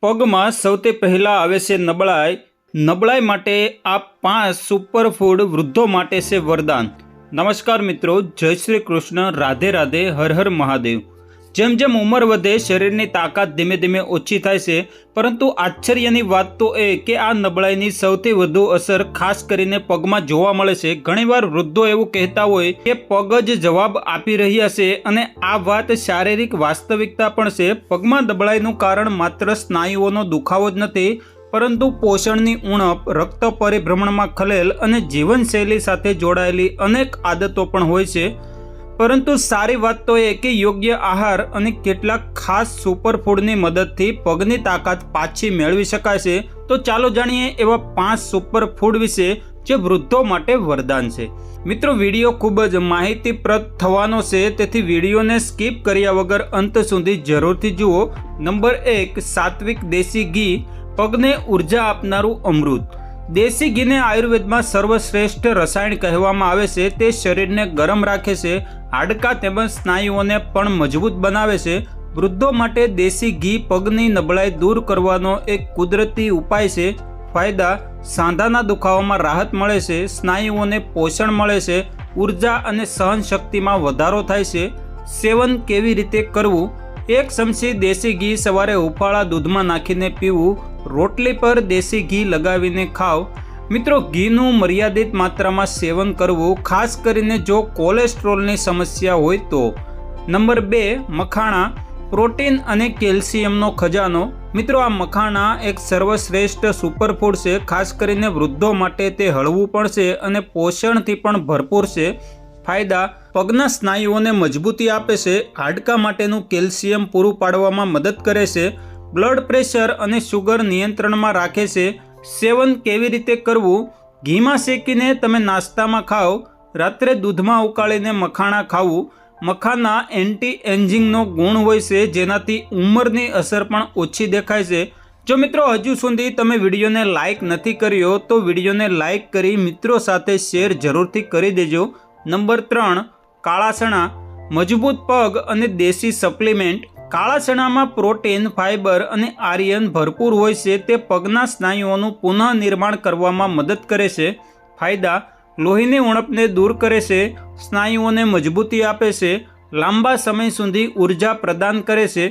પગમાં સૌથી પહેલાં આવે છે નબળાઈ. નબળાઈ માટે આ 5 સુપરફૂડ વૃદ્ધો માટે છે વરદાન. નમસ્કાર મિત્રો, જય શ્રી કૃષ્ણ, રાધે રાધે, હર હર મહાદેવ. જેમ જેમ ઉંમર વધે શરીરની તાકાત ધીમે ધીમે ઓછી થાય છે, પરંતુ આશ્ચર્યની વાત તો એ કે આ નબળાઈની સૌથી વધુ અસર ખાસ કરીને પગમાં જોવા મળે છે. ઘણીવાર વૃદ્ધો એવું કહેતા હોય કે પગ જ જવાબ આપી રહ્યા છે, અને આ વાત શારીરિક વાસ્તવિકતા પણ છે. પગમાં નબળાઈનું કારણ માત્ર સ્નાયુઓનો દુખાવો જ નથી, પરંતુ પોષણની ઉણપ, રક્ત પરિભ્રમણમાં ખલેલ અને જીવનશૈલી સાથે જોડાયેલી અનેક આદતો પણ હોય છે. પરંતુ સારી વાત તો એ કે યોગ્ય આહાર અને કેટલાક ખાસ સુપરફૂડની મદદથી પગની તાકાત પાછી મેળવી શકાય છે. તો ચાલો જાણીએ એવા 5 સુપરફૂડ વિશે જે વૃદ્ધો માટે વરદાન છે. મિત્રો, વિડીયો ખૂબ જ માહિતીપ્રદ થવાનો છે, તેથી વિડીયોને સ્કીપ કર્યા વગર અંત સુધી જરૂરથી જુઓ. નંબર 1, સાત્વિક દેશી ઘી, પગને ઉર્જા આપનારું અમૃત. દેશી ઘીને આયુર્વેદમાં સર્વશ્રેષ્ઠ રસાયણ કહેવામાં આવે છે. તે શરીરને ગરમ રાખે છે, હાડકાં તેમજ સ્નાયુઓને પણ મજબૂત બનાવે છે. વૃદ્ધો માટે દેશી ઘી પગની નબળાઈ દૂર કરવાનો એક કુદરતી ઉપાય છે. ફાયદા: સાંધાના દુખાવામાં રાહત મળે છે, સ્નાયુઓને પોષણ મળે છે, ઉર્જા અને સહનશક્તિમાં વધારો થાય છે. સેવન કેવી રીતે કરવું? 1 ચમચી દેશી ઘી સવારે હુંફાળા દૂધમાં નાખીને પીવું. રોટલી પર દેશી ઘી લગાવીને ખાઓ. મિત્રો, ઘીનું મર્યાદિત માત્રામાં સેવન કરવું, ખાસ કરીને જો કોલેસ્ટ્રોલની સમસ્યા હોય તો. નંબર 2, મખાણા, પ્રોટીન અને કેલ્શિયમનો ખજાનો. મિત્રો, આ મખાણા એક સર્વશ્રેષ્ઠ સુપરફૂડ છે. ખાસ કરીને વૃદ્ધો માટે તે હળવું પણ છે અને પોષણથી પણ ભરપૂર છે. ફાયદા: પગના સ્નાયુઓને મજબૂતી આપે છે, હાડકાં માટેનું કેલ્શિયમ પૂરું પાડવામાં મદદ કરે છે, બ્લડ પ્રેશર અને શુગર નિયંત્રણમાં રાખે છે. સેવન કેવી રીતે કરવું? ઘીમાં શેકીને તમે નાસ્તામાં ખાઓ. રાત્રે દૂધમાં ઉકાળીને મખાણા ખાવું. મખાના એન્ટી એજિંગનો ગુણ હોય છે, જેનાથી ઉંમરની અસર પણ ઓછી દેખાય છે. જો મિત્રો હજુ સુધી તમે વિડીયોને લાઇક નથી કર્યો તો વિડીયોને લાઇક કરી મિત્રો સાથે શેર જરૂરથી કરી દેજો. નંબર 3, કાળા ચણા, મજબૂત પગ અને દેશી સપ્લિમેન્ટ. કાળા ચણામાં પ્રોટીન, ફાઇબર અને આયર્ન ભરપૂર હોય છે. તે પગના સ્નાયુઓનું પુનઃનિર્માણ કરવામાં મદદ કરે છે. ફાયદા: લોહીની ઉણપને દૂર કરે છે, સ્નાયુઓને મજબૂતી આપે છે, લાંબા સમય સુધી ઉર્જા પ્રદાન કરે છે.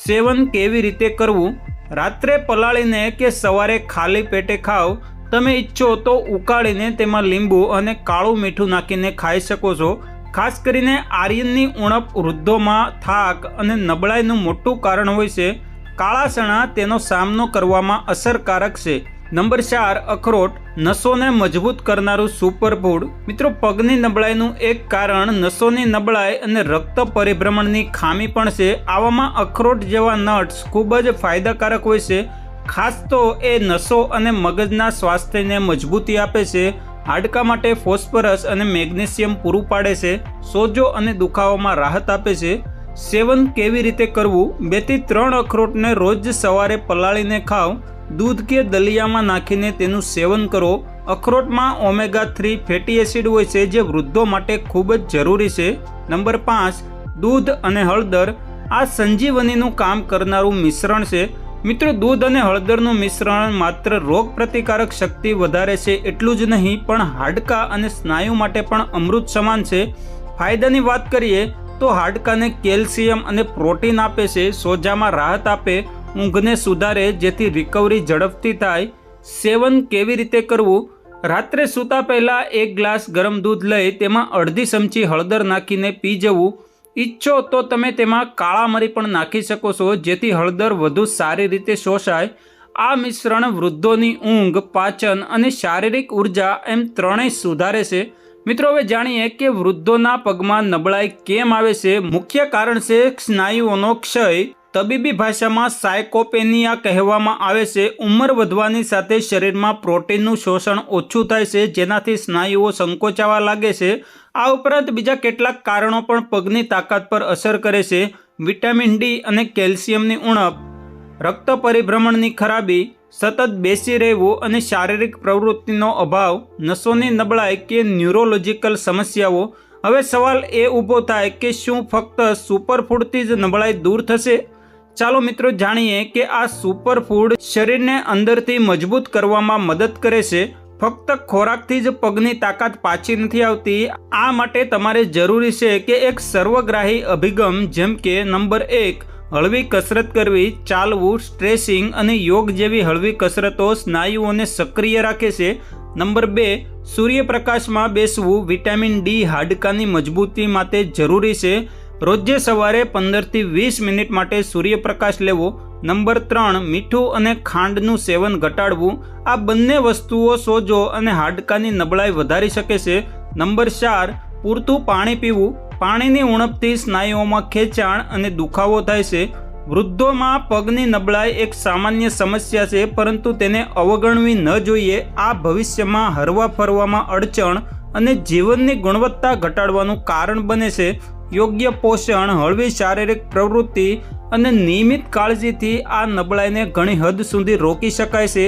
સેવન કેવી રીતે કરવું? રાત્રે પલાળીને કે સવારે ખાલી પેટે ખાઓ. તમે ઈચ્છો તો ઉકાળીને તેમાં લીંબુ અને કાળું મીઠું નાખીને ખાઈ શકો છો. ખાસ કરીને આયર્નની ઉણપ વૃદ્ધોમાં થાક અને નબળાઈનું મોટું કારણ હોય છે. કાળા ચણા તેનો સામનો કરવામાં અસરકારક છે. નંબર 4, અખરોટ, નસોને મજબૂત કરનારું સુપરફૂડ. મિત્રો, પગની નબળાઈનું એક કારણ નસોની નબળાઈ અને રક્ત પરિભ્રમણની ખામી પણ છે. આવામાં અખરોટ જેવા નટ્સ ખૂબ જ ફાયદાકારક હોય છે. ખાસ તો એ નસો અને મગજના સ્વાસ્થ્યને મજબૂતી આપે છે, હાડકાં માટે ફોસ્ફરસ અને મેગ્નેશિયમ પૂરું પાડે છે, સોજો અને દુખાવામાં રાહત આપે છે. સેવન કેવી રીતે કરવું? 2 થી 3 અખરોટને રોજ સવારે પલાળીને ખાઓ. દૂધ કે દલિયામાં નાખીને તેનું સેવન કરો. અખરોટમાં ઓમેગા 3 ફેટી એસિડ હોય છે, જે વૃદ્ધો માટે ખૂબ જ જરૂરી છે. નંબર 5, દૂધ અને હળદર, આ સંજીવનીનું કામ કરનારું મિશ્રણ છે. મિત્રો, દૂધ અને હળદરનું મિશ્રણ માત્ર રોગ પ્રતિકારક શક્તિ વધારે છે એટલું જ નહીં, પણ હાડકાં અને સ્નાયુ માટે પણ અમૃત સમાન છે. ફાયદાની વાત કરીએ તો હાડકાંને કેલ્શિયમ અને પ્રોટીન આપે છે, સોજામાં રાહત આપે, ઊંઘને સુધારે જેથી રિકવરી ઝડપથી થાય. સેવન કેવી રીતે કરવું? રાત્રે સૂતા પહેલાં 1 ગ્લાસ ગરમ દૂધ લઈ તેમાં અડધી ચમચી હળદર નાખીને પી જવું. ઈચ્છો તો તમે તેમાં કાળા મરી પણ નાખી શકો છો, જેથી હળદર વધુ સારી રીતે શોષાય. આ મિશ્રણ વૃદ્ધોની ઊંઘ, પાચન અને શારીરિક ઉર્જા એમ ત્રણેય સુધારે છે. મિત્રો, હવે જાણીએ કે વૃદ્ધોના પગમાં નબળાઈ કેમ આવે છે. મુખ્ય કારણ છે સ્નાયુઓનો ક્ષય. તબીબી ભાષામાં સાયકોપેનિયા કહેવામાં આવે છે. ઉંમર વધવાની સાથે શરીરમાં પ્રોટીનનું શોષણ ઓછું થાય છે, જેનાથી સ્નાયુઓ સંકોચાવા લાગે છે. આ ઉપરાંત બીજા કેટલાક કારણો પણ પગની તાકાત પર અસર કરે છે. વિટામિન ડી અને કેલ્શિયમની ઉણપ, રક્ત પરિભ્રમણની ખરાબી, સતત બેસી રહેવું અને શારીરિક પ્રવૃત્તિનો અભાવ, નસોની નબળાઈ કે ન્યુરોલોજિકલ સમસ્યાઓ. હવે સવાલ એ ઊભો થાય કે શું ફક્ત સુપરફૂડથી જ નબળાઈ દૂર થશે? ચાલો મિત્રો જાણીએ કે આ સુપર ફૂડ શરીરને અંદરથી મજબૂત કરવામાં મદદ કરે છે। ફક્ત ખોરાકથી જ પગની તાકાત પાછી નથી આવતી। આ માટે તમારે જરૂરી છે કે એક સર્વગ્રાહી અભિગમ, જેમ કે નંબર 1, હળવી કસરત કરવી, ચાલવું, સ્ટ્રેચિંગ અને યોગ જેવી હળવી કસરતો સ્નાયુઓને સક્રિય રાખે છે। નંબર 2, સૂર્યપ્રકાશમાં બેસવું, વિટામિન ડી હાડકાની મજબૂતી માટે જરૂરી છે। રોજે સવારે 15 થી 20 મિનિટ માટે સૂર્યપ્રકાશ લેવો। નંબર 3, મીઠું અને ખાંડનું સેવન ઘટાડવું। આ બંને વસ્તુઓ સોજો અને હાડકાની નબળાઈ વધારી શકે છે। નંબર 4, પૂરતું પાણી પીવું। પાણીની ઉણપથી સ્નાયુઓમાં ખેંચાણ અને દુખાવો થાય છે। વૃદ્ધોમાં પગની નબળાઈ એક સામાન્ય સમસ્યા છે, પરંતુ તેને અવગણવી ન જોઈએ। આ ભવિષ્યમાં હરવા ફરવામાં અડચણ અને જીવનની ગુણવત્તા ઘટાડવાનું કારણ બને છે। યોગ્ય પોષણ, હળવી શારીરિક પ્રવૃત્તિ અને નિયમિત કાળજીથી આ નબળાઈને ઘણી હદ સુધી રોકી શકાય છે।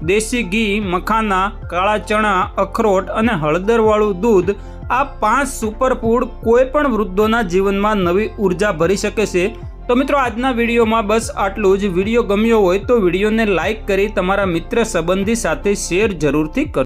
દેશી ઘી, મખાના, કાળા ચણા, અખરોટ અને હળદરવાળું દૂધ, આ 5 સુપરફૂડ કોઈ પણ વૃદ્ધોના જીવનમાં નવી ઉર્જા ભરી શકે છે। તો મિત્રો, આજના વિડીયોમાં બસ આટલું જ। વિડીયો ગમ્યો હોય તો વિડીયોને લાઇક કરી તમારા મિત્ર સંબંધી સાથે શેર જરૂરથી કરો।